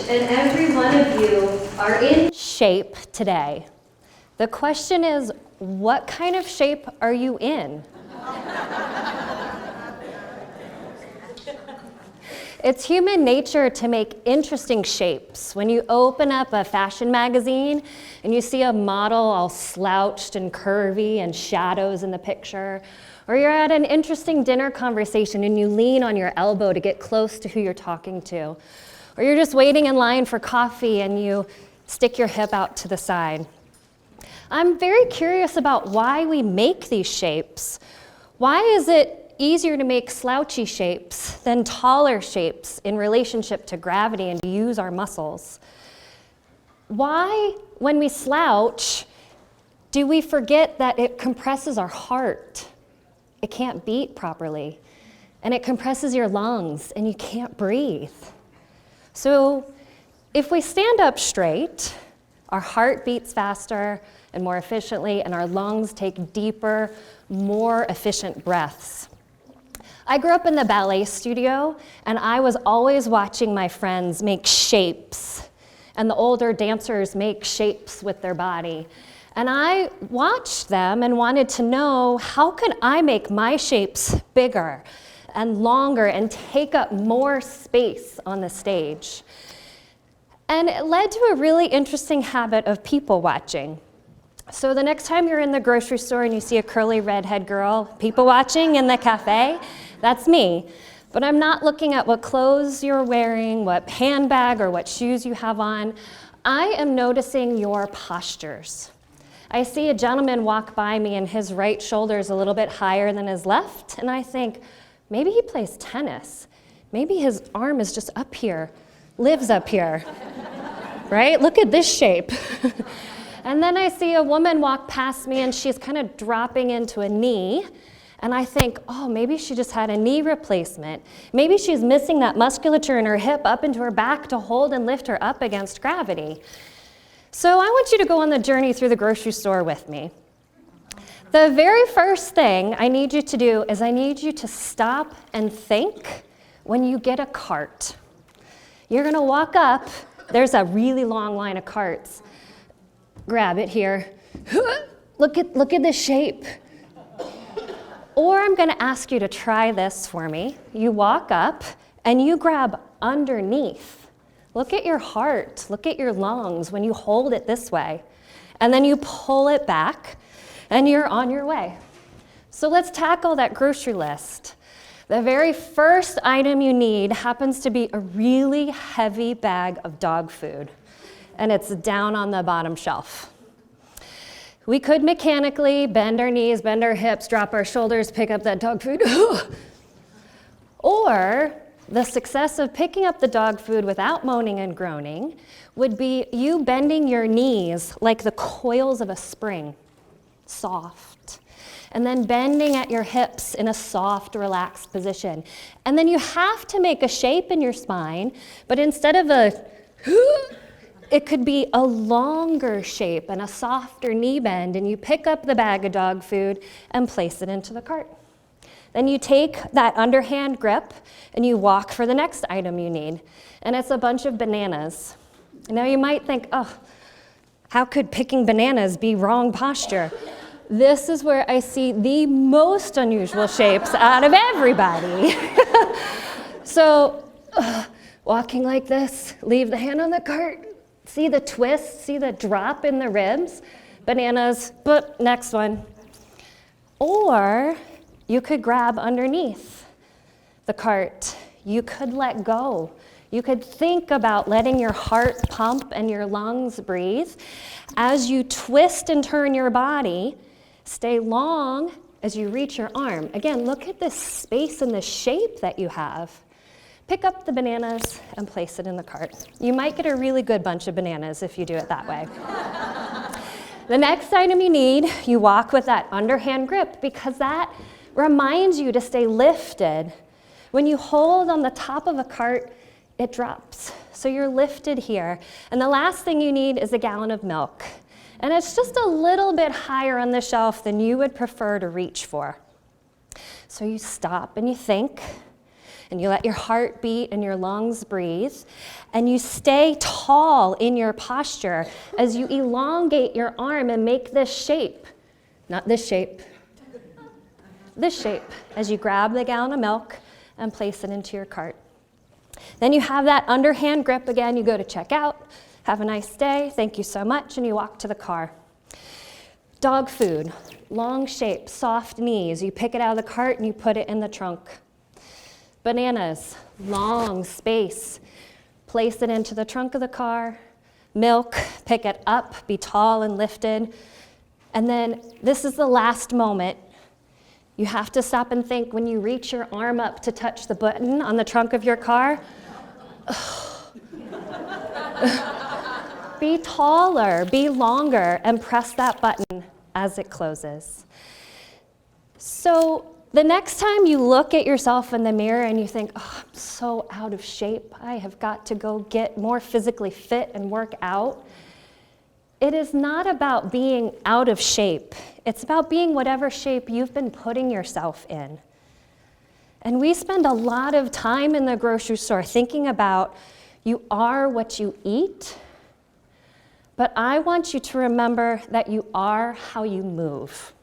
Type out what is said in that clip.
and every one of you are in shape today. The question is, what kind of shape are you in? It's human nature to make interesting shapes. When you open up a fashion magazine and you see a model all slouched and curvy and shadows in the picture, or you're at an interesting dinner conversation and you lean on your elbow to get close to who you're talking to, or you're just waiting in line for coffee and you stick your hip out to the side. I'm very curious about why we make these shapes. Why is it easier to make slouchy shapes than taller shapes in relationship to gravity and to use our muscles? Why, when we slouch, do we forget that it compresses our heart? It can't beat properly, and it compresses your lungs, and you can't breathe. So if we stand up straight, our heart beats faster and more efficiently, and our lungs take deeper, more efficient breaths. I grew up in the ballet studio, and I was always watching my friends make shapes, and the older dancers make shapes with their body. And I watched them and wanted to know, how can I make my shapes bigger and longer and take up more space on the stage? And it led to a really interesting habit of people watching. So the next time you're in the grocery store and you see a curly redhead girl people watching in the cafe, that's me. But I'm not looking at what clothes you're wearing, what handbag or what shoes you have on. I am noticing your postures. I see a gentleman walk by me and his right shoulder is a little bit higher than his left, and I think, maybe he plays tennis. Maybe his arm is just up here, lives up here, right? Look at this shape. And then I see a woman walk past me and she's kind of dropping into a knee. And I think, oh, maybe she just had a knee replacement. Maybe she's missing that musculature in her hip up into her back to hold and lift her up against gravity. So I want you to go on the journey through the grocery store with me. The very first thing I need you to do is I need you to stop and think when you get a cart. You're gonna walk up, there's a really long line of carts. Grab it here. Look at this shape. Or I'm gonna ask you to try this for me. You walk up and you grab underneath. Look at your heart, look at your lungs when you hold it this way. And then you pull it back and you're on your way. So let's tackle that grocery list. The very first item you need happens to be a really heavy bag of dog food, and it's down on the bottom shelf. We could mechanically bend our knees, bend our hips, drop our shoulders, pick up that dog food. Or the success of picking up the dog food without moaning and groaning would be you bending your knees like the coils of a spring, soft. And then bending at your hips in a soft, relaxed position. And then you have to make a shape in your spine, but instead of it could be a longer shape and a softer knee bend, and you pick up the bag of dog food and place it into the cart. Then you take that underhand grip and you walk for the next item you need, and it's a bunch of bananas. Now you might think, oh, how could picking bananas be wrong posture? This is where I see the most unusual shapes out of everybody. So, walking like this, leave the hand on the cart, see the twist, see the drop in the ribs, bananas, but next one. Or you could grab underneath the cart. You could let go. You could think about letting your heart pump and your lungs breathe. As you twist and turn your body, stay long as you reach your arm. Again, look at this space and the shape that you have. Pick up the bananas and place it in the cart. You might get a really good bunch of bananas if you do it that way. The next item you need, you walk with that underhand grip because that reminds you to stay lifted. When you hold on the top of a cart, it drops. So you're lifted here. And the last thing you need is a gallon of milk. And it's just a little bit higher on the shelf than you would prefer to reach for. So you stop and you think, and you let your heart beat and your lungs breathe, and you stay tall in your posture as you elongate your arm and make this shape, not this shape, this shape, as you grab the gallon of milk and place it into your cart. Then you have that underhand grip again, you go to check out, have a nice day, thank you so much, and you walk to the car. Dog food, long shape, soft knees, you pick it out of the cart and you put it in the trunk. Bananas, long space, place it into the trunk of the car. Milk, pick it up, be tall and lifted. And then this is the last moment. You have to stop and think when you reach your arm up to touch the button on the trunk of your car. Be taller, be longer, and press that button as it closes. So the next time you look at yourself in the mirror and you think, oh, I'm so out of shape, I have got to go get more physically fit and work out. It is not about being out of shape. It's about being whatever shape you've been putting yourself in. And we spend a lot of time in the grocery store thinking about you are what you eat, but I want you to remember that you are how you move.